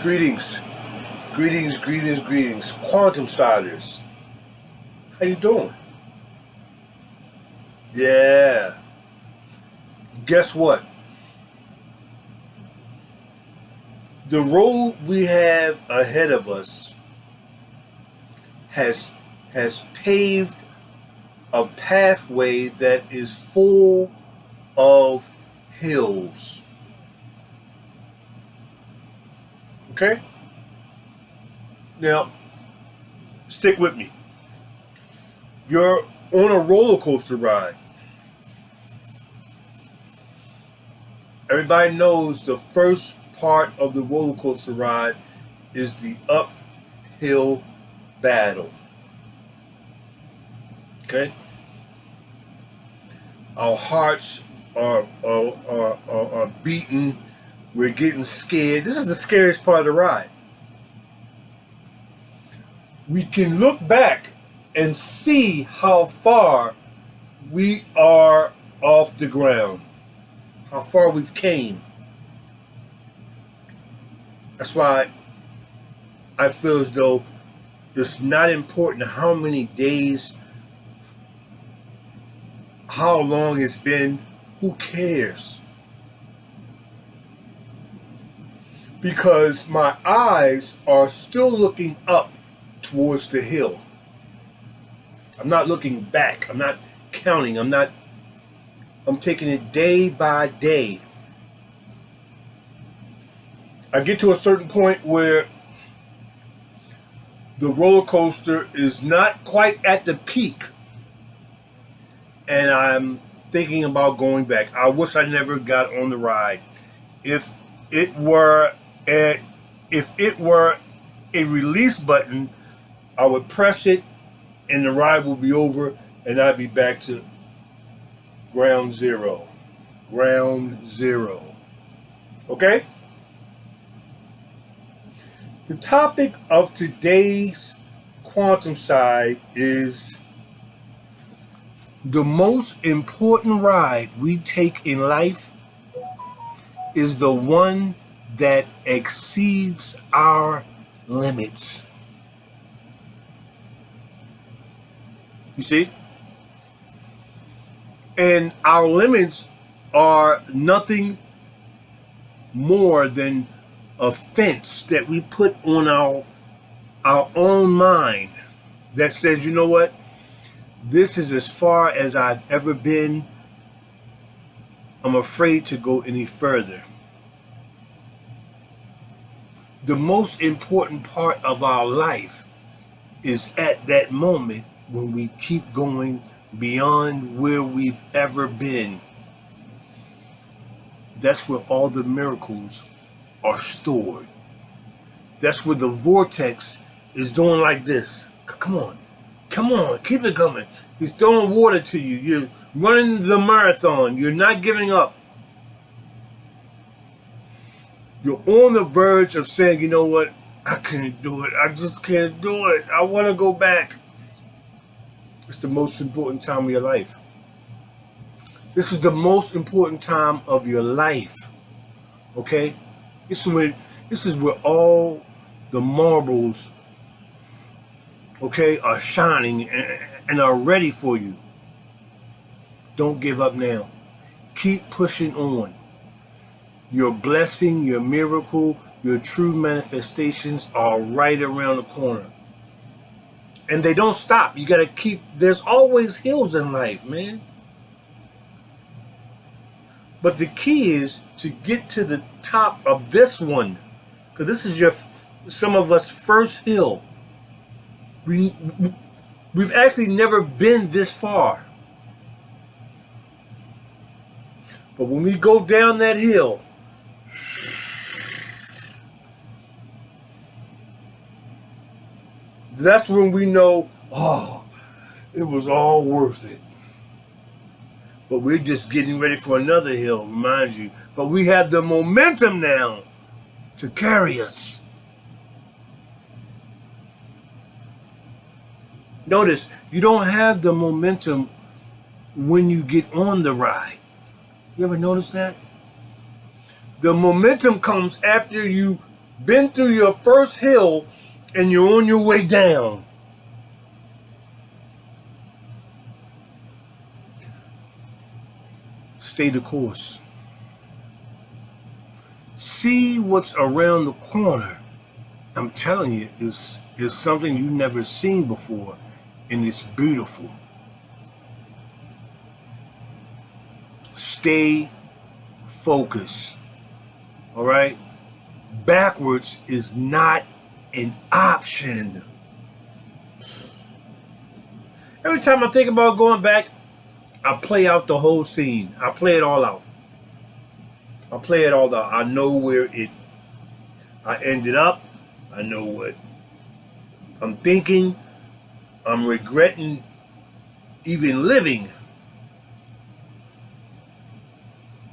Greetings, greetings, quantum siders. How you doing? Yeah. Guess what? The road we have ahead of us has has paved a pathway that is full of hills. Okay? Now, stick with me. You're on a roller coaster ride. Everybody knows the first part of the roller coaster ride is the uphill battle. Okay? Our hearts are beating. We're getting scared. This is the scariest part of the ride. We can look back and see how far we are off the ground, how far we've came. That's why I feel as though it's not important how many days, how long it's been, who cares? Because my eyes are still looking up towards the hill. I'm not looking back. I'm not counting. I'm taking it day by day. I get to a certain point where the roller coaster is not quite at the peak, and I'm thinking about going back. I wish I never got on the ride. If it were a, if it were a release button, I would press it, and the ride would be over, and I'd be back to ground zero. Ground zero. Okay? The topic of today's quantum side is the most important ride we take in life is the one that exceeds our limits. You see? And our limits are nothing more than a fence that we put on our own mind that says, you know what? This is as far as I've ever been. I'm afraid to go any further. The most important part of our life is at that moment when we keep going beyond where we've ever been. That's where all the miracles are stored. That's where the vortex is doing like this. Come on, keep it coming. He's throwing water to you. You're running the marathon. You're not giving up. You're on the verge of saying, you know what? I can't do it. I just can't do it. I want to go back. It's the most important time of your life. This is the most important time of your life. Okay? This is where all the marbles, okay, are shining and are ready for you. Don't give up now. Keep pushing on. Your blessing, your miracle, your true manifestations are right around the corner. And they don't stop. You gotta keep, there's always hills in life, man. But the key is to get to the top of this one. Because this is some of us first hill. We've actually never been this far. But when we go down that hill, that's when we know, oh, it was all worth it. But we're just getting ready for another hill, mind you. But we have the momentum now to carry us. Notice, you don't have the momentum when you get on the ride. You ever notice that? The momentum comes after you been through your first hill and you're on your way down. Stay the course. See what's around the corner. I'm telling you, it's something you've never seen before, and it's beautiful. Stay focused. All right? Backwards is not an option. Every time I think about going back, I play out the whole scene. I play it all out. I play it all out. I know where I ended up. I know what I'm thinking. I'm regretting even living.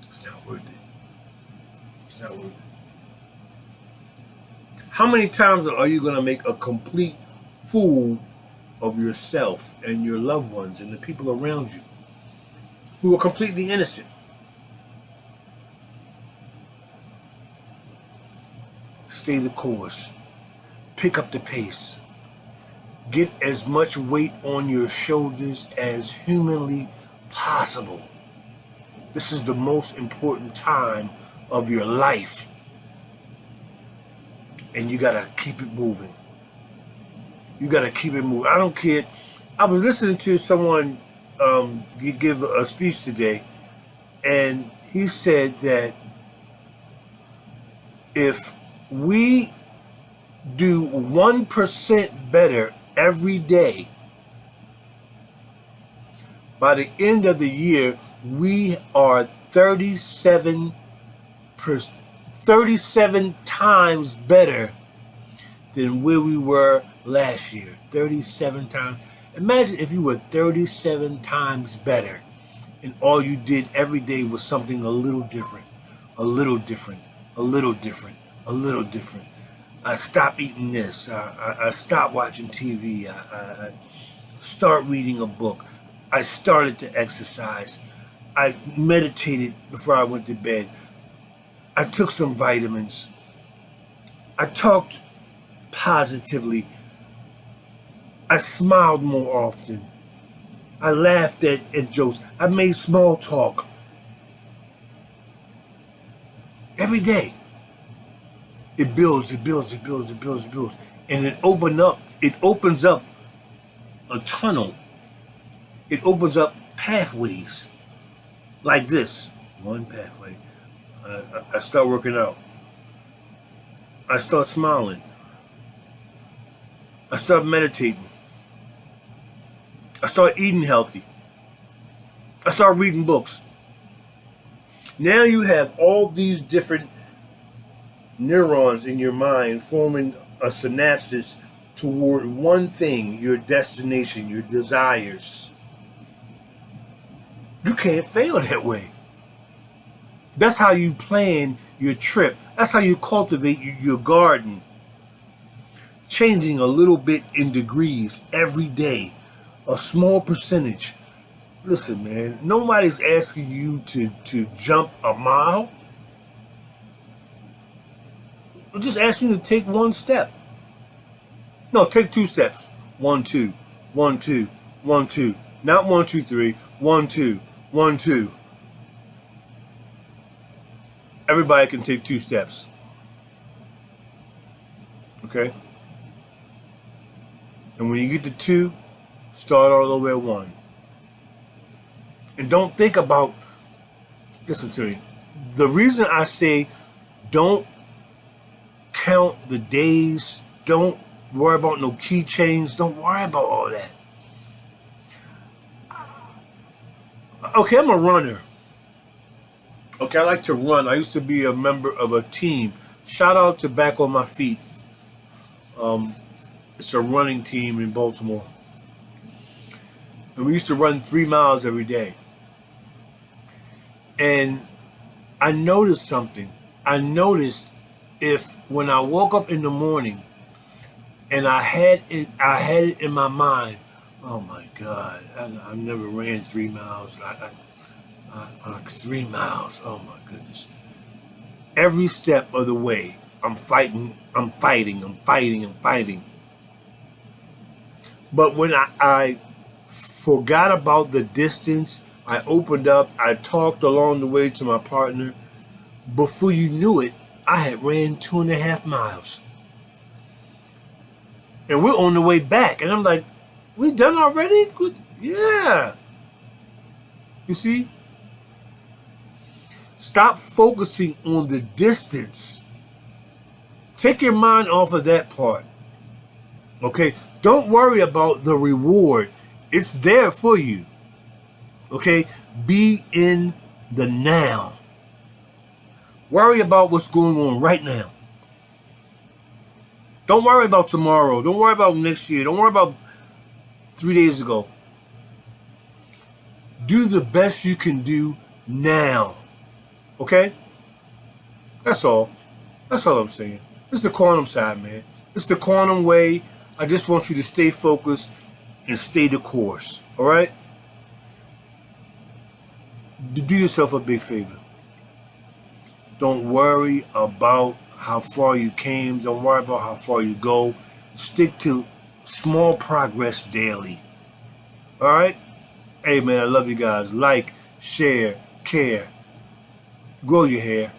It's not worth it. It's not worth it. How many times are you going to make a complete fool of yourself and your loved ones and the people around you who are completely innocent? Stay the course. Pick up the pace. Get as much weight on your shoulders as humanly possible. This is the most important time of your life. And you gotta keep it moving. You gotta keep it moving. I don't care. I was listening to someone give a speech today, and he said that if we do 1% better every day, by the end of the year, we are 37 times better than where we were last year. 37 times. Imagine if you were 37 times better and all you did every day was something a little different, a little different, a little different, a little different. I stopped eating this. I stopped watching TV. I start reading a book. I started to exercise. I meditated before I went to bed. I took some vitamins. I talked positively. I smiled more often. I laughed at jokes. I made small talk every day. It builds, it builds, it builds, it builds, it builds. And it opens up a tunnel. It opens up pathways like this. One pathway. I start working out. I start smiling. I start meditating. I start eating healthy. I start reading books. Now you have all these different neurons in your mind forming a synapses toward one thing, your destination, your desires. You can't fail that way. That's how you plan your trip. That's how you cultivate your garden. Changing a little bit in degrees every day, a small percentage. Listen, man, nobody's asking you to jump a mile. We're just asking you to take one step. No, take two steps. One, two, one, two, one, two. Not one, two, three. One, two, one, two. Everybody can take two steps. Okay? And when you get to two, start all over at one. And don't think about, listen to me. The reason I say don't count the days, don't worry about no keychains, don't worry about all that. Okay, I'm a runner. Okay, I like to run. I used to be a member of a team. Shout out to Back on My Feet. It's a running team in Baltimore. And we used to run 3 miles every day. And I noticed something. I noticed if when I woke up in the morning and I had it in my mind, oh my God, I never ran 3 miles. 3 miles, oh my goodness. Every step of the way, I'm fighting, I'm fighting, I'm fighting, I'm fighting. But when I forgot about the distance, I opened up, I talked along the way to my partner. Before you knew it, I had ran 2.5 miles. And we're on the way back. And I'm like, we done already? Good. Yeah. You see? Stop focusing on the distance. Take your mind off of that part. Okay? Don't worry about the reward. It's there for you. Okay? Be in the now. Worry about what's going on right now. Don't worry about tomorrow. Don't worry about next year. Don't worry about 3 days ago. Do the best you can do now. Okay? That's all. That's all I'm saying. It's the quantum side, man. It's the quantum way. I just want you to stay focused and stay the course. All right? Do yourself a big favor. Don't worry about how far you came. Don't worry about how far you go. Stick to small progress daily. All right? Hey, man, I love you guys. Like, share, care. Grow your hair.